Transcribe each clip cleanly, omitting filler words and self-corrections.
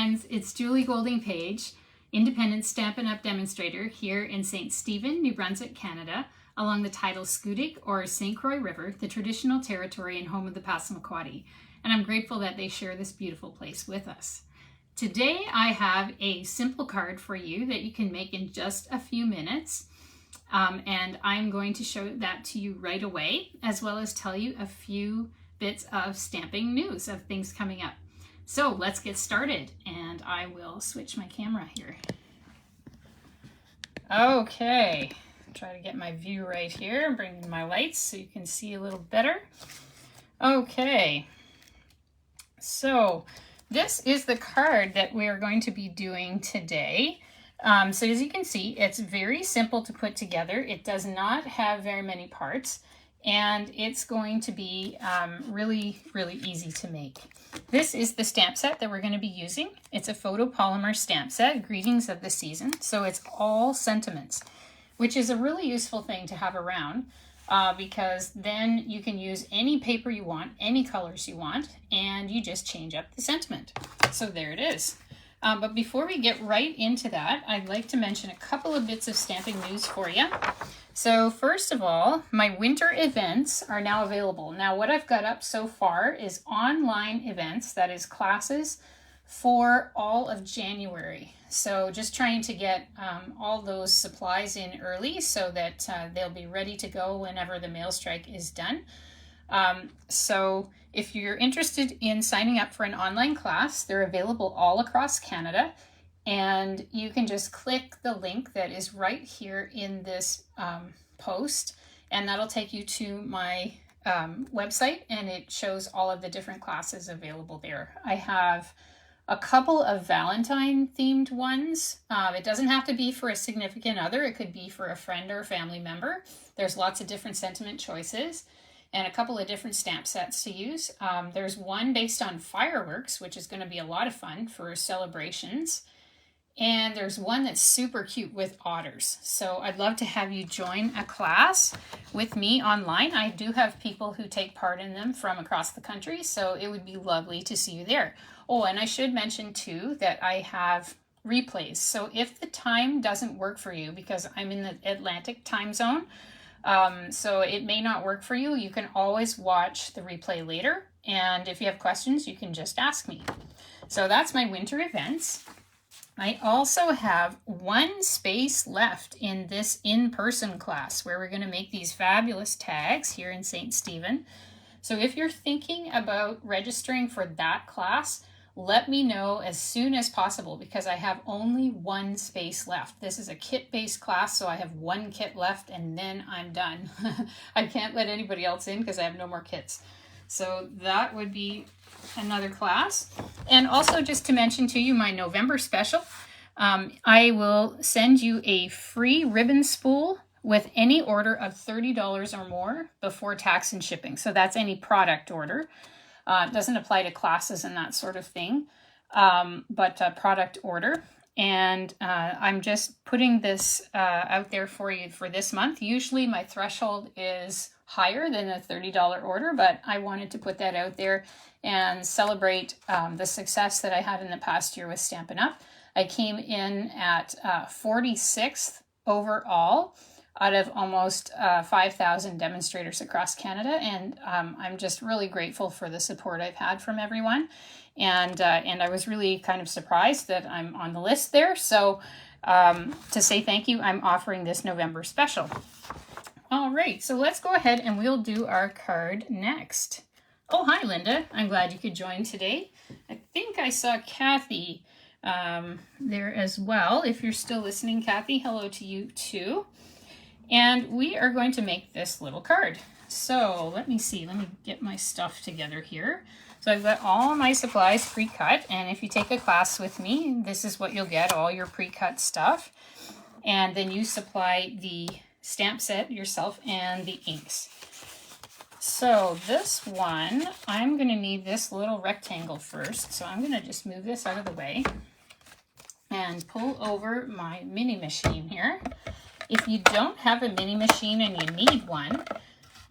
friends, it's Julie Golding Page, independent Stampin' Up! Demonstrator here in St. Stephen, New Brunswick, Canada, along the tidal Scoodic or St. Croix River, the traditional territory and home of the Passamaquoddy. And I'm grateful that they share this beautiful place with us. Today I have a simple card for you that you can make in just a few minutes. And I'm going to show that to you right away, as well as tell you a few bits of stamping news of things coming up. So let's get started, and I will switch my camera here. Okay, try to get my view right here, bring in my lights so you can see a little better. Okay, so this is the card that we are going to be doing today. So as you can see, it's very simple to put together. It does not have very many parts, and it's going to be really easy to make. This is the stamp set that we're going to be using. It's a photopolymer stamp set, Greetings of the Season. So it's all sentiments, which is a really useful thing to have around because then you can use any paper you want, any colors you want, and you just change up the sentiment. So there it is. But before we get right into that, I'd like to mention a couple of bits of stamping news for you. So first of all, my winter events are now available. Now what I've got up so far is online events, that is classes for all of January. So just trying to get all those supplies in early so that they'll be ready to go whenever the mail strike is done. So if you're interested in signing up for an online class, they're available all across Canada. And you can just click the link that is right here in this post, and that'll take you to my website, and it shows all of the different classes available there. I have a couple of Valentine themed ones. It doesn't have to be for a significant other. It could be for a friend or a family member. There's lots of different sentiment choices and a couple of different stamp sets to use. There's one based on fireworks, which is going to be a lot of fun for celebrations. And there's one that's super cute with otters. So I'd love to have you join a class with me online. I do have people who take part in them from across the country, so it would be lovely to see you there. Oh, and I should mention too that I have replays. So if the time doesn't work for you, because I'm in the Atlantic time zone, so it may not work for you, you can always watch the replay later. And if you have questions, you can just ask me. So that's my winter events. I also have one space left in this in-person class where we're going to make these fabulous tags here in St. Stephen. So if you're thinking about registering for that class, let me know as soon as possible because I have only one space left. This is a kit-based class, so I have one kit left and then I'm done. I can't let anybody else in because I have no more kits. So that would be another class. And also just to mention to you my November special, I will send you a free ribbon spool with any order of $30 or more before tax and shipping. So that's any product order. It doesn't apply to classes and that sort of thing, but product order. And I'm just putting this out there for you for this month. Usually my threshold is higher than a $30 order, but I wanted to put that out there and celebrate the success that I had in the past year with Stampin' Up! I came in at 46th overall out of almost 5,000 demonstrators across Canada, and I'm just really grateful for the support I've had from everyone. And I was really kind of surprised that I'm on the list there. So to say thank you, I'm offering this November special. All right, so let's go ahead and we'll do our card next. Oh, hi, Linda. I'm glad you could join today. I think I saw Kathy there as well. If you're still listening, Kathy, hello to you too. And we are going to make this little card. So let me see. Let me get my stuff together here. So I've got all my supplies pre-cut. And if you take a class with me, this is what you'll get, all your pre-cut stuff. And then you supply the stamp set yourself and the inks. So this one, I'm going to need this little rectangle first. So I'm going to just move this out of the way and pull over my mini machine here. If you don't have a mini machine and you need one,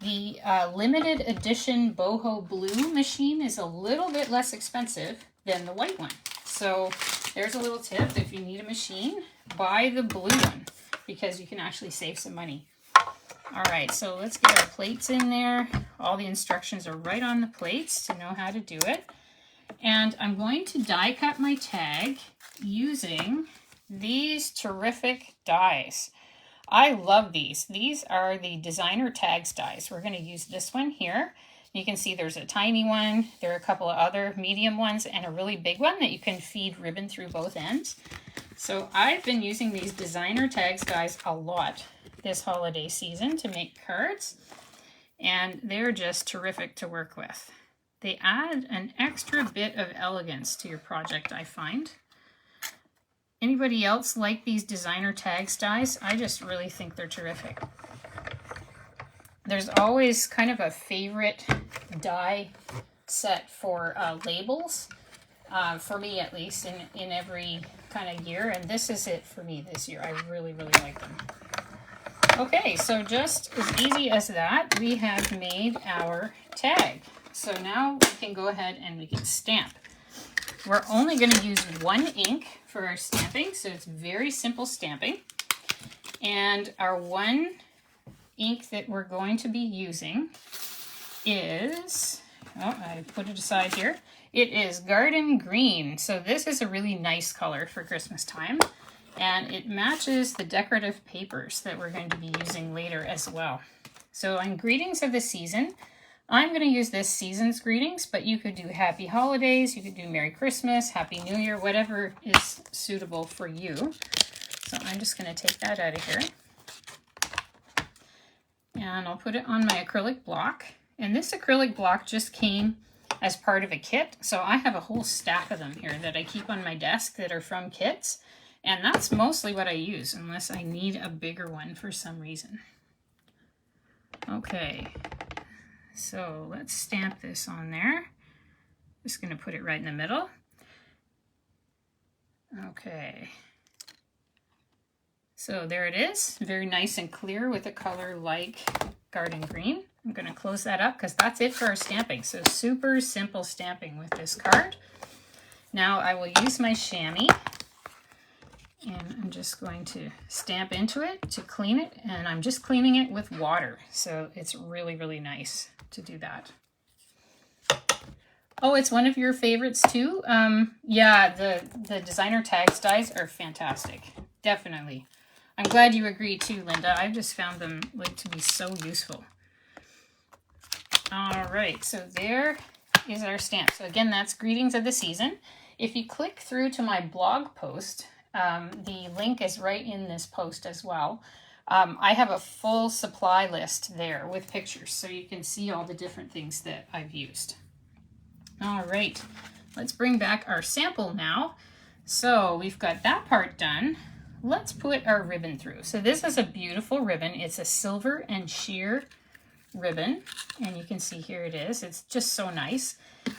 the limited edition boho blue machine is a little bit less expensive than the white one. So there's a little tip. If you need a machine, buy the blue one because you can actually save some money. All right, so let's get our plates in there. All the instructions are right on the plates to know how to do it. And I'm going to die cut my tag using these terrific dies. I love these. These are the designer tags dies. We're going to use this one here. You can see there's a tiny one. There are a couple of other medium ones and a really big one that you can feed ribbon through both ends. So I've been using these designer tags dies a lot this holiday season to make cards, and they're just terrific to work with. They add an extra bit of elegance to your project, I find. Anybody else like these designer tags dies? I just really think they're terrific. There's always kind of a favorite die set for labels, for me at least, in every kind of year, and this is it for me this year. I really, really like them. Okay, so just as easy as that, we have made our tag. So now we can go ahead and we can stamp. We're only going to use one ink for our stamping, so it's very simple stamping. And our one ink that we're going to be using is, oh, I put it aside here. It is Garden Green. So this is a really nice color for Christmas time. And it matches the decorative papers that we're going to be using later as well. So on Greetings of the Season, I'm going to use this season's greetings, but you could do Happy Holidays, you could do Merry Christmas, Happy New Year, whatever is suitable for you. So I'm just going to take that out of here. And I'll put it on my acrylic block. And this acrylic block just came as part of a kit. So I have a whole stack of them here that I keep on my desk that are from kits. And that's mostly what I use, unless I need a bigger one for some reason. Okay, so let's stamp this on there. Just going to put it right in the middle. Okay. So there it is, very nice and clear with a color like Garden Green. I'm going to close that up because that's it for our stamping. So super simple stamping with this card. Now I will use my chamois. And I'm just going to stamp into it to clean it, and I'm just cleaning it with water. So it's really, really nice to do that. Oh, it's one of your favorites too? Yeah, the designer tags dies are fantastic. Definitely. I'm glad you agree too, Linda. I've just found them like to be so useful. All right, so there is our stamp. So again, that's Greetings of the Season. If you click through to my blog post, the link is right in this post as well. I have a full supply list there with pictures, so you can see all the different things that I've used. All right, let's bring back our sample now. So we've got that part done. Let's put our ribbon through. So this is a beautiful ribbon. It's a silver and sheer ribbon, and you can see here it is. It's just so nice.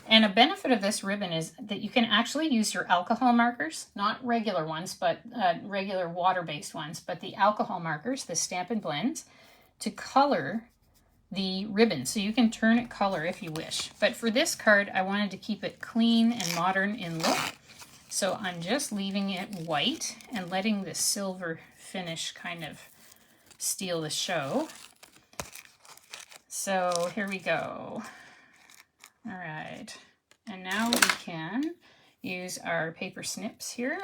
And a benefit of this ribbon is that you can actually use your alcohol markers, not regular ones, but regular water-based ones, but the alcohol markers, the Stampin' Blends, to color the ribbon. So you can turn it color if you wish. But for this card, I wanted to keep it clean and modern in look. So I'm just leaving it white and letting the silver finish kind of steal the show. So here we go. All right, and now we can use our paper snips here.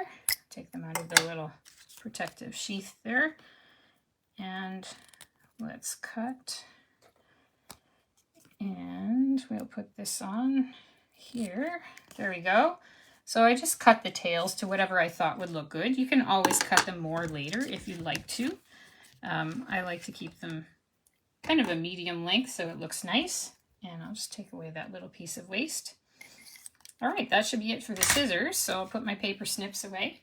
Take them out of the little protective sheath there. And let's cut. And we'll put this on here. There we go. So I just cut the tails to whatever I thought would look good. You can always cut them more later if you'd like to. I like to keep them kind of a medium length so it looks nice. And I'll just take away that little piece of waste. All right, that should be it for the scissors. So I'll put my paper snips away.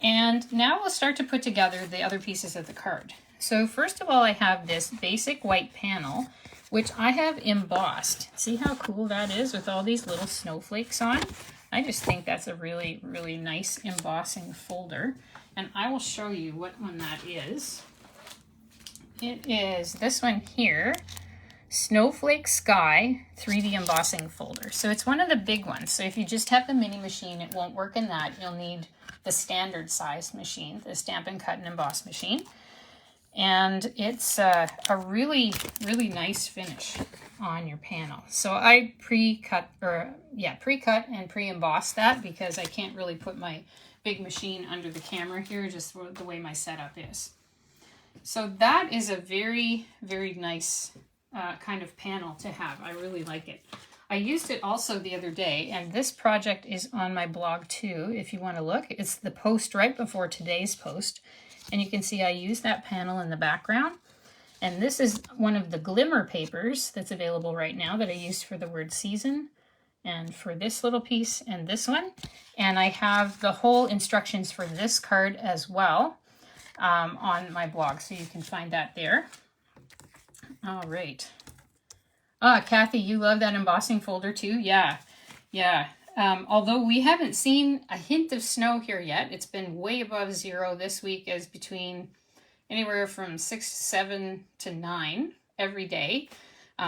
And now we'll start to put together the other pieces of the card. So first of all, I have this basic white panel, which I have embossed. See how cool that is with all these little snowflakes on? I just think that's a really, really nice embossing folder. And I will show you what one that is. It is this one here. Snowflake Sky 3D embossing folder. So it's one of the big ones. So if you just have the mini machine, it won't work in that. You'll need the standard sized machine, the Stampin' Cut and Emboss machine. And it's a really, really nice finish on your panel. So I pre-cut and pre-embossed that because I can't really put my big machine under the camera here, just the way my setup is. So that is a very, very nice kind of panel to have. I really like it. I used it also the other day, and this project is on my blog too, if you want to look. It's the post right before today's post. And you can see I use that panel in the background. And this is one of the glimmer papers that's available right now that I used for the word season and for this little piece and this one. And I have the whole instructions for this card as well on my blog, so you can find that there. All right. Kathy, you love that embossing folder too? Yeah. Although we haven't seen a hint of snow here yet. It's been way above 0 this week, as between anywhere from 6, 7 to 9 every day.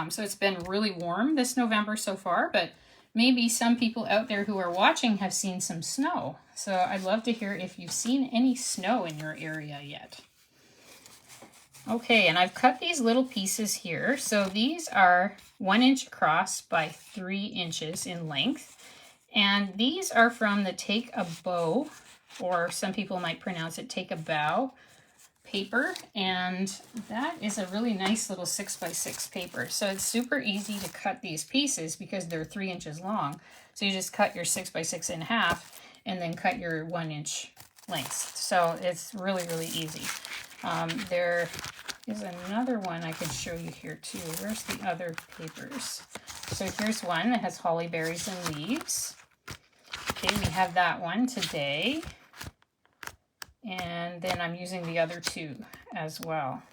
So it's been really warm this November so far, but maybe some people out there who are watching have seen some snow. So I'd love to hear if you've seen any snow in your area yet. Okay, and I've cut these little pieces here. So these are 1 inch across by 3 inches in length. And these are from the Take a Bow, or some people might pronounce it Take a Bow paper. And that is a really nice little 6x6 paper. So it's super easy to cut these pieces because they're 3 inches long. So you just cut your 6x6 in half and then cut your 1 inch lengths. So it's really, really easy. There is another one I can show you here too. Where's the other papers? So here's one that has holly berries and leaves. Okay, we have that one today. And then I'm using the other two as well.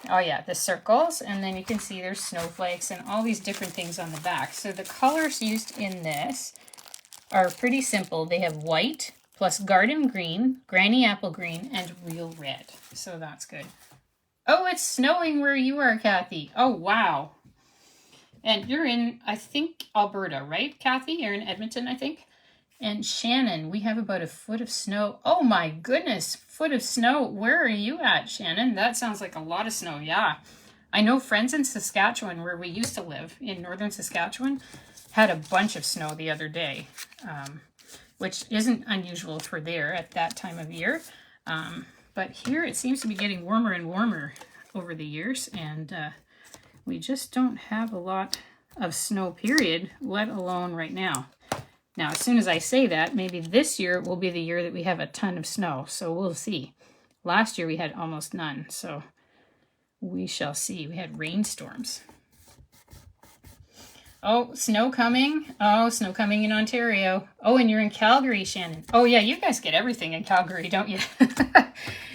Oh yeah, the circles, and then you can see there's snowflakes and all these different things on the back. So the colors used in this are pretty simple. They have white plus garden green, granny apple green, and real red. So that's good. Oh, it's snowing where you are, Kathy. Oh, wow. And you're in, I think, Alberta, right, Kathy? You're in Edmonton, I think. And Shannon, we have about 1 foot of snow. Oh my goodness, foot of snow. Where are you at, Shannon? That sounds like a lot of snow, yeah. I know friends in Saskatchewan, where we used to live, in northern Saskatchewan, had a bunch of snow the other day, which isn't unusual for there at that time of year. But here it seems to be getting warmer and warmer over the years, and we just don't have a lot of snow, period, let alone right now. Now, as soon as I say that, maybe this year will be the year that we have a ton of snow, so we'll see. Last year we had almost none, so we shall see. We had rainstorms. Oh, snow coming. Oh, snow coming in Ontario. Oh, and you're in Calgary, Shannon. Oh, yeah, you guys get everything in Calgary, don't you?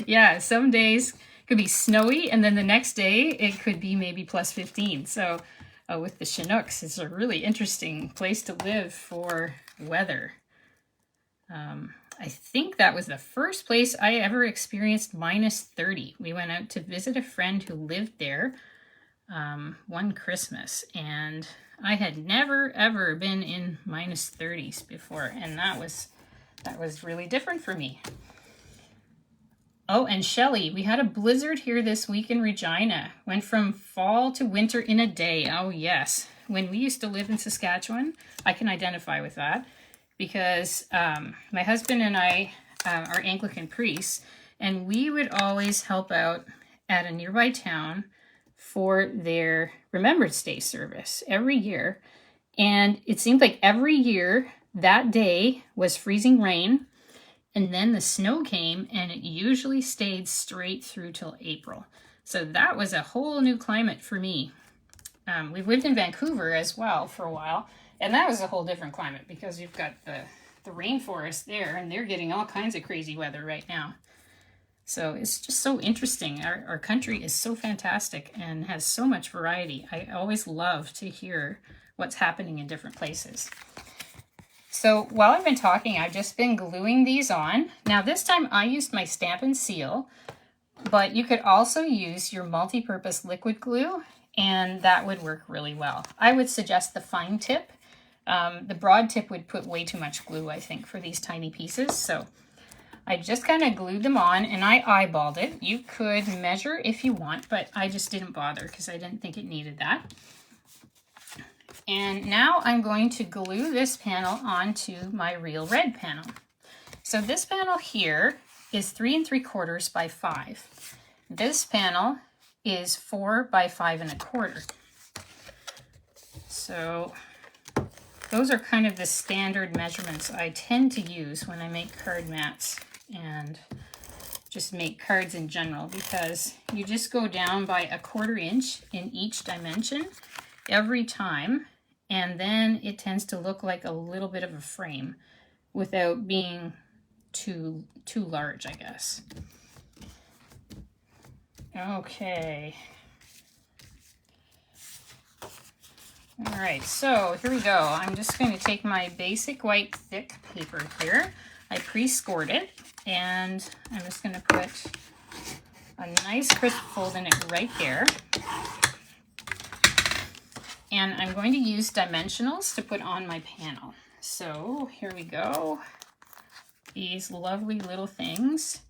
Yeah, some days could be snowy, and then the next day it could be maybe plus 15. So with the Chinooks, it's a really interesting place to live for weather. I think that was the first place I ever experienced minus 30. We went out to visit a friend who lived there one Christmas, and I had never ever been in minus 30s before, and that was really different for me. Oh, and Shelley, we had a blizzard here this week in Regina. Went from fall to winter in a day. Oh yes. When we used to live in Saskatchewan, I can identify with that because my husband and I are Anglican priests, and we would always help out at a nearby town for their Remembrance Day service every year. And it seemed like every year that day was freezing rain, and then the snow came, and it usually stayed straight through till April. So that was a whole new climate for me. We've lived in Vancouver as well for a while, and that was a whole different climate because you've got the rainforest there, and they're getting all kinds of crazy weather right now. So it's just so interesting. Our country is so fantastic and has so much variety. I always love to hear what's happening in different places. So while I've been talking, I've just been gluing these on. Now this time I used my Stampin' Seal, but you could also use your multi-purpose liquid glue, and that would work really well. I would suggest the fine tip. The broad tip would put way too much glue, I think, for these tiny pieces. So I just kind of glued them on and I eyeballed it. You could measure if you want, but I just didn't bother because I didn't think it needed that. And now I'm going to glue this panel onto my real red panel. So this panel here is 3 3/4 by 5. This panel is 4 by 5 1/4. So those are kind of the standard measurements I tend to use when I make card mats and just make cards in general, because you just go down by 1/4 inch in each dimension every time, and then it tends to look like a little bit of a frame without being too large, I guess. Okay. All right, so here we go. I'm just going to take my basic white thick paper here. I pre-scored it, and I'm just going to put a nice crisp fold in it right there. And I'm going to use dimensionals to put on my panel. So here we go. These lovely little things.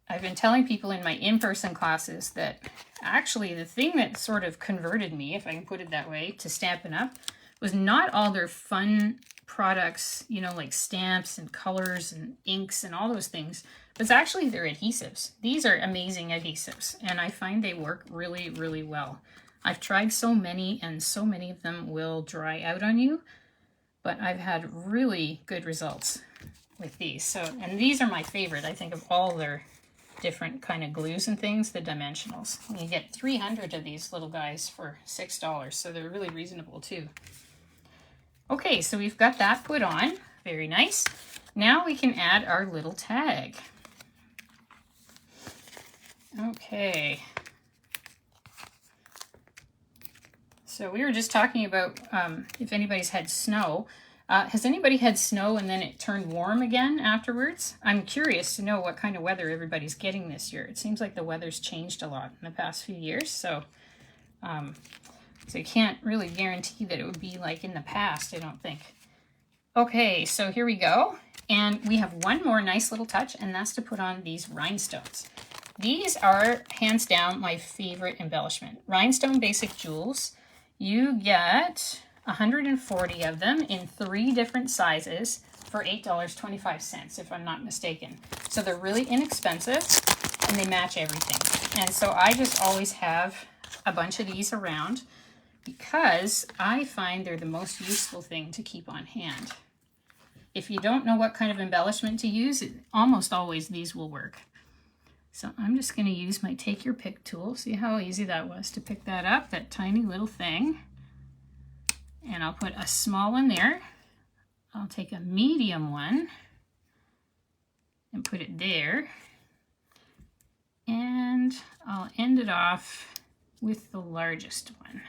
I've been telling people in my in-person classes that actually the thing that sort of converted me, if I can put it that way, to Stampin' Up! Was not all their fun products, you know, like stamps and colors and inks and all those things, but it's actually their adhesives. These are amazing adhesives, and I find they work really, really well. I've tried so many, and so many of them will dry out on you, but I've had really good results with these. So, and these are my favorite, I think, of all their different kind of glues and things, the dimensionals. And you get 300 of these little guys for $6, so they're really reasonable too. Okay, so we've got that put on. Very nice. Now we can add our little tag. Okay. So we were just talking about if anybody's had snow. Has anybody had snow and then it turned warm again afterwards? I'm curious to know what kind of weather everybody's getting this year. It seems like the weather's changed a lot in the past few years, so you can't really guarantee that it would be like in the past, I don't think. Okay, so here we go. And we have one more nice little touch, and that's to put on these rhinestones. These are hands down my favorite embellishment. Rhinestone Basic Jewels. You get 140 of them in 3 different sizes for $8.25, if I'm not mistaken. So they're really inexpensive and they match everything. And so I just always have a bunch of these around because I find they're the most useful thing to keep on hand. If you don't know what kind of embellishment to use, almost always these will work. So I'm just going to use my Take Your Pick tool. See how easy that was to pick that up, that tiny little thing. And I'll put a small one there. I'll take a medium one and put it there. And I'll end it off with the largest one.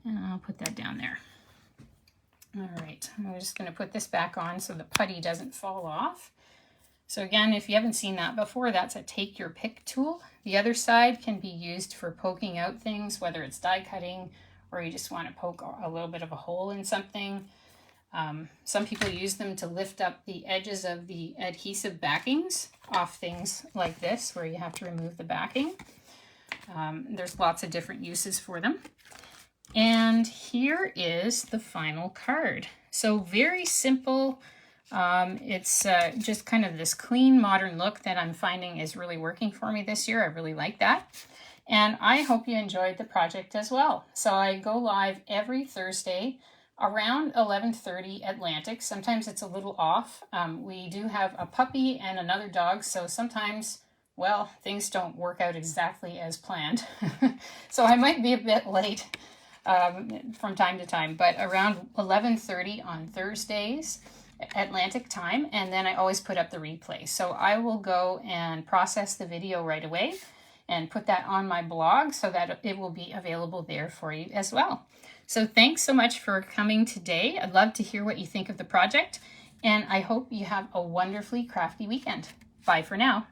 And I'll put that down there. All right, I'm just going to put this back on so the putty doesn't fall off. So again, if you haven't seen that before, that's a Take Your Pick tool. The other side can be used for poking out things, whether it's die cutting or you just want to poke a little bit of a hole in something. Some people use them to lift up the edges of the adhesive backings off things like this, where you have to remove the backing. There's lots of different uses for them. And here is the final card. So very simple. It's just kind of this clean, modern look that I'm finding is really working for me this year. I really like that. And I hope you enjoyed the project as well. So I go live every Thursday around 11:30 Atlantic. Sometimes it's a little off. We do have a puppy and another dog, so sometimes, well, things don't work out exactly as planned. So I might be a bit late from time to time, but around 11:30 on Thursdays, Atlantic time, and then I always put up the replay. So I will go and process the video right away and put that on my blog so that it will be available there for you as well. So thanks so much for coming today. I'd love to hear what you think of the project, and I hope you have a wonderfully crafty weekend. Bye for now.